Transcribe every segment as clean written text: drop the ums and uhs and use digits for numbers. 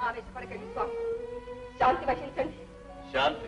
ఆవేశపడకండి స్వామి, శాంతి వహించండి. శాంతి?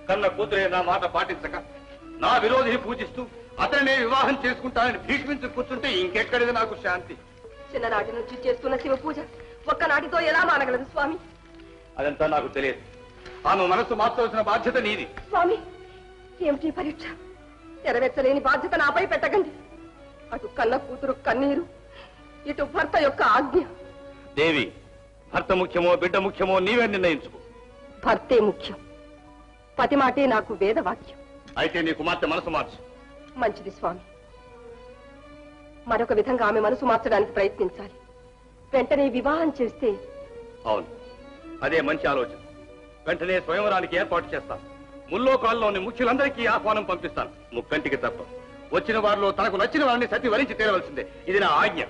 కన్న కూతురే నా మాట పాటించక నా విరోధిని పూజిస్తూ అతనే వివాహం చేసుకుంటానని భీష్మించి కూర్చుంటే ఇంకెక్కడిది నాకు శాంతి? చిన్ననాటి నుంచి చేస్తున్న శివ పూజ ఒక్కనాటితో ఎలా మానగలదు స్వామి? అదంతా నాకు తెలియదు. ఆమె మనసు మార్చవలసిన బాధ్యత నీది. స్వామి, ఏమిటి పరీక్ష? నెరవేర్చలేని బాధ్యత నాపై పెట్టకండి. అటు కన్న కూతురు కన్నీరు, ఇటు భర్త యొక్క ఆజ్ఞ. దేవి, భర్త ముఖ్యమో బిడ్డ ముఖ్యమో నీవే నిర్ణయించుకో. భర్తే ముఖ్యం. పతి మాటే నాకు వేదవాక్యం. అయితే నీ కుమార్తె మనసు మార్చు. మంచిది స్వామి. మరొక విధంగా ఆమె మనసు మార్చడానికి ప్రయత్నించాలి. వెంటనే వివాహం చేస్తే? అవును, అదే మంచి ఆలోచన. వెంటనే స్వయంవరానికి ఏర్పాటు చేస్తాను. ముల్లోకాల్లోని ముఖ్యులందరికీ ఆహ్వానం పంపిస్తాను. ముక్కంటికి తప్ప. వచ్చిన వారిలో తనకు నచ్చిన వారిని సతి వరించి తీరవలసిందే. ఇది నా ఆజ్ఞ.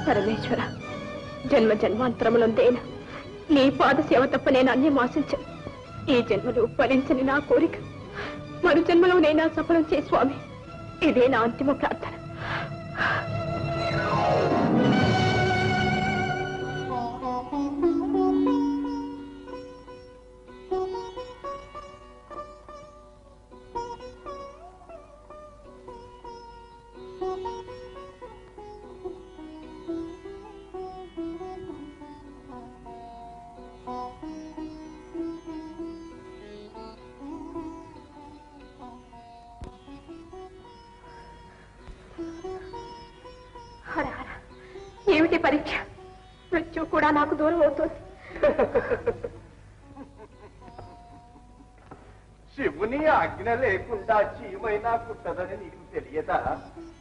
పరమేశ్వర, జన్మ జన్మాంతరములందేనా నీ పాద సేవ తప్ప నేను అన్యం ఆశించాను. ఈ జన్మలో ఫలించని నా కోరిక మరు జన్మలో నైనా సఫలం చే స్వామి. ఇదే నా అంతిమ ప్రార్థన. ఏమిటి పరీక్ష? మృత్యు కూడా నాకు దూరం అవుతుంది. శివుని ఆజ్ఞ లేకుండా చీమైనా కుట్టదని నీకు తెలియదా?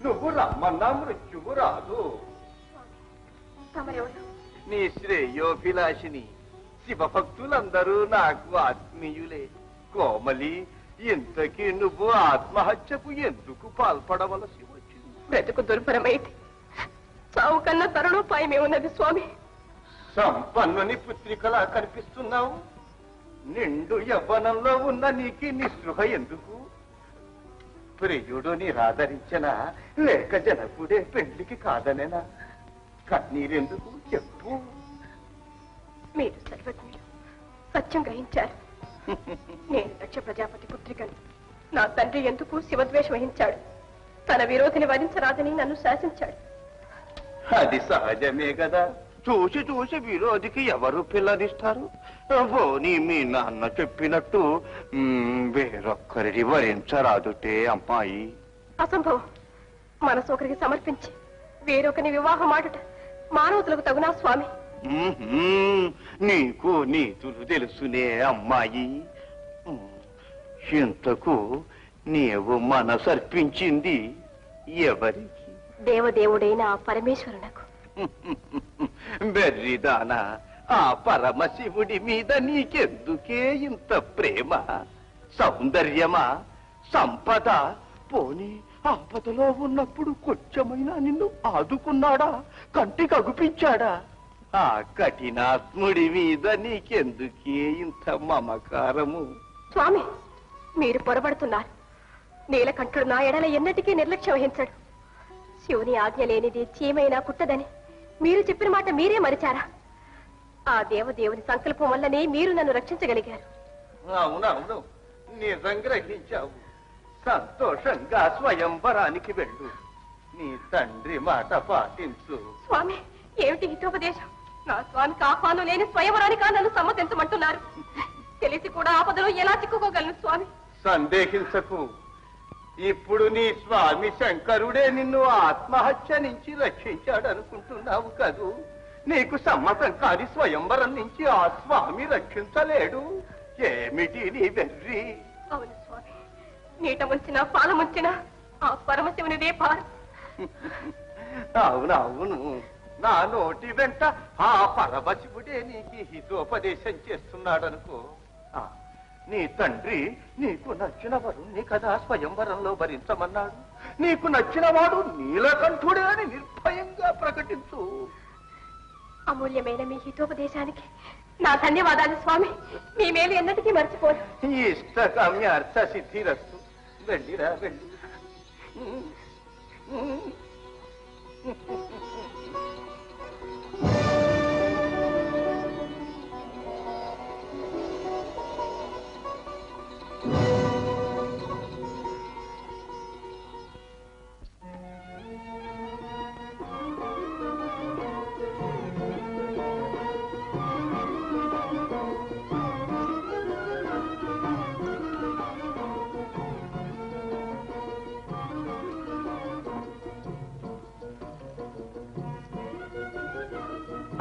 నువ్వు రమ్మన్నా మృత్యువు రాదు. నీ శ్రేయోభిలాషిని. శివభక్తులందరూ నాకు ఆత్మీయులే. కోమలి, ఇంతకీ నువ్వు ఆత్మహత్యకు ఎందుకు పాల్పడవలసి వచ్చింది? బ్రతుకు దుర్భరమైతే చావు కన్నా తరుణోపాయమే ఉన్నది స్వామి. సంపన్నుని పుత్రికలా కనిపిస్తున్నావు. నిండు యవ్వనంలో ఉన్న నీకు నిస్పృహ ఎందుకు? ప్రియుడు నిరాదరించనా లేక జనకుడే పెళ్లికి కాదనేనా? కన్నీరెందుకు చెప్పు. మీరు సర్వజ్ఞులు, సత్యం గ్రహించారు. నేను దక్ష ప్రజాపతి పుత్రికను. నా తండ్రి ఎందుకు శివద్వేషం వహించాడు? తన విరోధిని వరించరాదని నన్ను శాసించాడు. అది సహజమే కదా. చూసి చూసి విరోధికి ఎవరు పిల్లనిస్తారు? పోనీ మీ నాన్న చెప్పినట్టు వేరొక్కరిని వరించరాదుటే అమ్మాయి. అసంభవం. మనసు ఒకరికి సమర్పించి వేరొకరిని వివాహం ఆడుట మానవతులకు తగునా స్వామి? నీకు నీతులు తెలుసునే అమ్మాయి. ఇంతకు నీవు మనసర్పించింది ఎవరికి? దేవదేవుడైన ఆ పరమేశ్వరునకు. బెర్రిదానా, ఆ పరమశివుడి మీద నీకెందుకే ఇంత ప్రేమ? సౌందర్యమా, సంపద? పోనీ ఆపదలో ఉన్నప్పుడు కొంచెమైనా నిన్ను ఆదుకున్నాడా? కంటికి అగుపించాడా? ఆ కఠినాత్ముడి మీద నీకెందుకే ఇంత మమకారము? స్వామి, మీరు పొరబడుతున్నారు. నీలకంఠుడు నా ఎడల ఎన్నటికీ నిర్లక్ష్యం వహించడు. శివుని ఆజ్ఞ లేనిది చీమైనా కుట్టదని మీరు చెప్పిన మాట మీరే మరిచారా? ఆ దేవదేవుని సంకల్పం వల్లనే మీరు నన్ను రక్షించగలిగారు. అవునవును, నిజం గ్రహించావు. సంతోషంగా స్వయంవరానికి వెళ్ళు. నీ తండ్రి మాట పాటించు. స్వామి, ఏమిటి హితోపదేశం? నా స్వామికి ఆహ్వానం లేని స్వయంవరానికా నన్ను సమ్మతించమంటున్నారు? తెలిసి కూడా ఆపదలో ఎలా చిక్కుకోగలను స్వామి? సందేహించకు. ఇప్పుడు నీ స్వామి శంకరుడే నిన్ను ఆత్మహత్య నుంచి రక్షించాడనుకుంటున్నావు కదూ? నీకు సమ్మతం కాని స్వయంవరం నుంచి ఆ స్వామి రక్షించలేడు. ఏమిటి నీ వెర్రి? అవును స్వామి, నీట ముంచినా పాల ముంచినా ఆ పరమశివునిదే పారు. అవునవును, నా నోటి వెంట ఆ పరమశివుడే నీకు హితోపదేశం చేస్తున్నాడనుకో. నీ తండ్రి నీకు నచ్చిన వరుణ్ణి కదా స్వయంవరంలో భరించమన్నాడు. నీకు నచ్చిన వాడు నీలకంఠుడే అని నిర్భయంగా ప్రకటించు. అమూల్యమైన మీ హితోపదేశానికి నా ధన్యవాదాలు స్వామి. మీ మేలు ఎన్నటికీ మర్చిపోదు. ఇష్టకామ్య అర్థ సిద్ధిరస్తు. వెళ్ళిరా వెళ్ళి.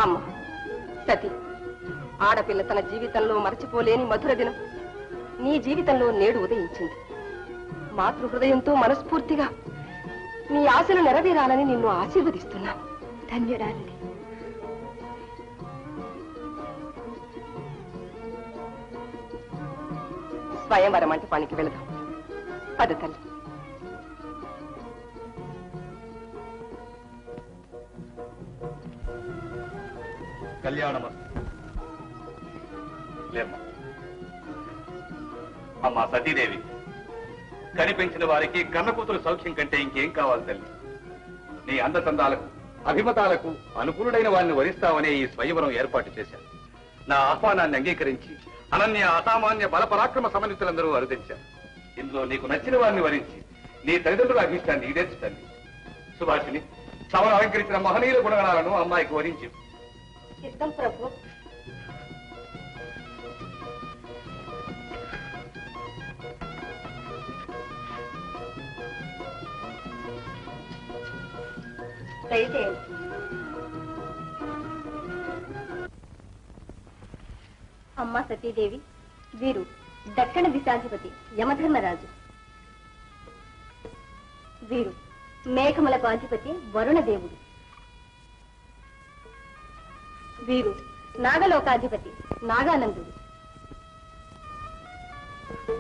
అమ్మ సతీ, ఆడపిల్ల తన జీవితంలో మరచిపోలేని మధుర దినం నీ జీవితంలో నేడు ఉదయించింది. మాతృ హృదయంతో మనస్ఫూర్తిగా నీ ఆశలు నెరవేరాలని నిన్ను ఆశీర్వదిస్తున్నాను. ధన్యురాలిని. స్వయంవర మంటపానికి వెళదాం. పద తల్లి. కళ్యాణమస్తు. లేమ్మా. అమ్మా సతీదేవి, కనిపించిన వారికి కన్న కూతురు సౌఖ్యం కంటే ఇంకేం కావాలి తల్లి? నీ అందచందాలకు అభిమతాలకు అనుకూలుడైన వారిని వరిస్తావనే ఈ స్వయంవరం ఏర్పాటు చేశాను. నా ఆహ్వానాన్ని అంగీకరించి అనన్య అసామాన్య బలపరాక్రమ సమన్వితులందరూ అరుదించారు. ఇందులో నీకు నచ్చిన వారిని వరించి నీ తల్లిదండ్రుల అభిష్టాన్ని ఈడేర్చుతండి. సుభాషిని, సభను అలంకరించిన మహనీయుల గుణగణాలను అమ్మాయికి వరించి. సిద్ధం ప్రభు. దయచేయండి. అమ్మ సతీదేవి, వీరు దక్షిణ దిశాధిపతి యమధర్మరాజు. వీరు మేఘములకు అధిపతి వరుణదేవుడు. వీరు నాగలోకాధిపతి నాగానందుడు.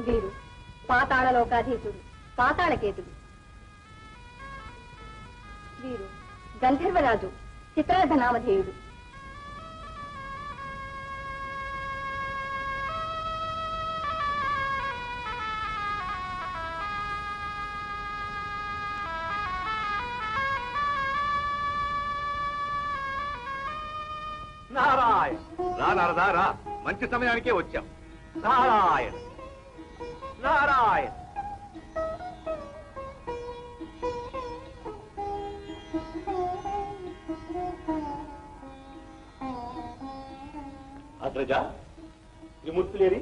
వీరు పాతాళలోకాధీశుడు పాతాళకేతుడు. వీరు గంధర్వరాజు చిత్రరథనామధేయుడు. నారాయణ. రా నారదా రా, మంచి సమయానికే వచ్చాం. నారాయణ నారాయణ. అగ్రజ, త్రిమూర్తులేరి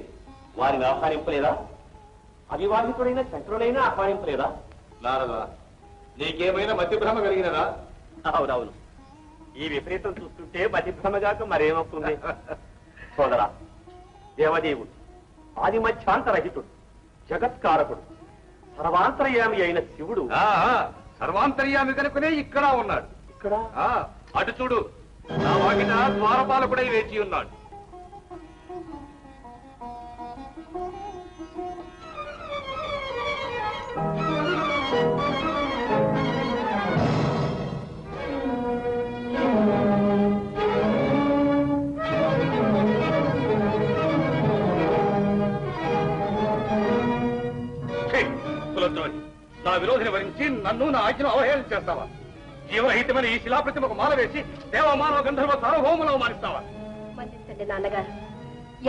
వారిని ఆహ్వానింపలేదా? అవివాహితుడైన శంకరులైనా ఆహ్వానింపలేదా? నారదా, నీకేమైనా మతిభ్రమ కలిగినదా? అవునవును, ఈ విపరీతం చూస్తుంటే మతిభ్రమగాక మరేమవుతుంది? సోదరా, దేవదేవుడు ఆది మధ్యాంతరహితుడు, జగత్కారకుడు, సర్వాంతర్యామి అయిన శివుడు సర్వాంతర్యామి కనుకనే ఇక్కడ ఉన్నాడు. ఇక్కడ అటు చూడు, నా వాకిట ద్వారపాలకుడై వేచి ఉన్నాడు. నా విరోధిని వరించి నన్ను నా ఆజ్ఞను అవహేళన చేస్తావా? జీవరహితమైన ఈ శిలాప్రతిమకు మాల వేసి దేవమానవ గంధర్వ సార్వభౌములు అవమానిస్తావా? మన్నించండి నాన్నగారు,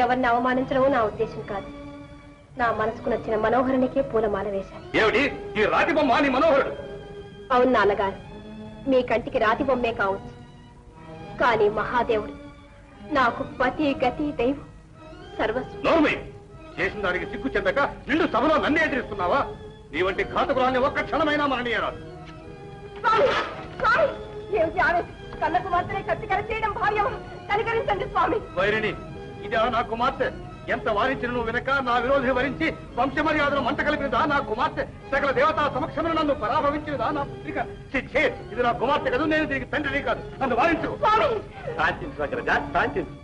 ఎవరిని అవమానించడం నా ఉద్దేశం కాదు. నా మనసుకు నచ్చిన మనోహరునికే పూలమాల వేశాను. ఏమిటి ఈ రాతి బొమ్మ నీ మనోహరుడు? అవును నాన్నగారు, మీ కంటికి రాతి బొమ్మే కావచ్చు, కానీ మహాదేవుడు నాకు పతి గతి దైవం సర్వస్వం. నోర్మి, చేసిన దానికి సిగ్గు చెందక నిండు సభలో నన్ను ఎదిరిస్తున్నావా? నీ వంటి ఘాతకురాన్ని ఒక్క క్షణమైనా మరణీయరాదు. ఏమిటి ఆవేశం? కళ్ళకు మాత్రమే కత్తి కర చేయడం భావ్యమా? కనికరించండి స్వామి. వైరిని, ఇదా నా కుమార్తె? ఎంత వారించిన నువ్వు వినక నా విరోధి వరించి వంశమర్యాదను మంట కలిపినదా నా కుమార్తె? సకల దేవతా సమక్షంలో నన్ను పరాభవించినదా నా పుత్రిక? ఇది నా కుమార్తె కాదు, నేను దీనికి తండ్రిని కాదు. నన్ను వారించు. శాంతించు అగ్రజ, శాంతించు.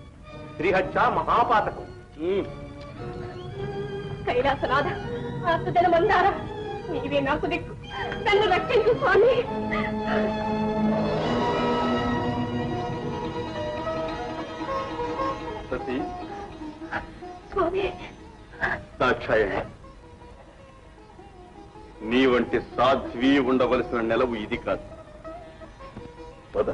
శ్రీహత్య మహాపాతకం. కైలాసనాథ ఆత్మజన మందార నీవే నాకు దిక్కు నన్ను రక్షించు స్వామి. సతీ స్వామి దాక్షాయణ, నీ వంటి సాధ్వి ఉండవలసిన నెలవు ఇది కాదు. పద.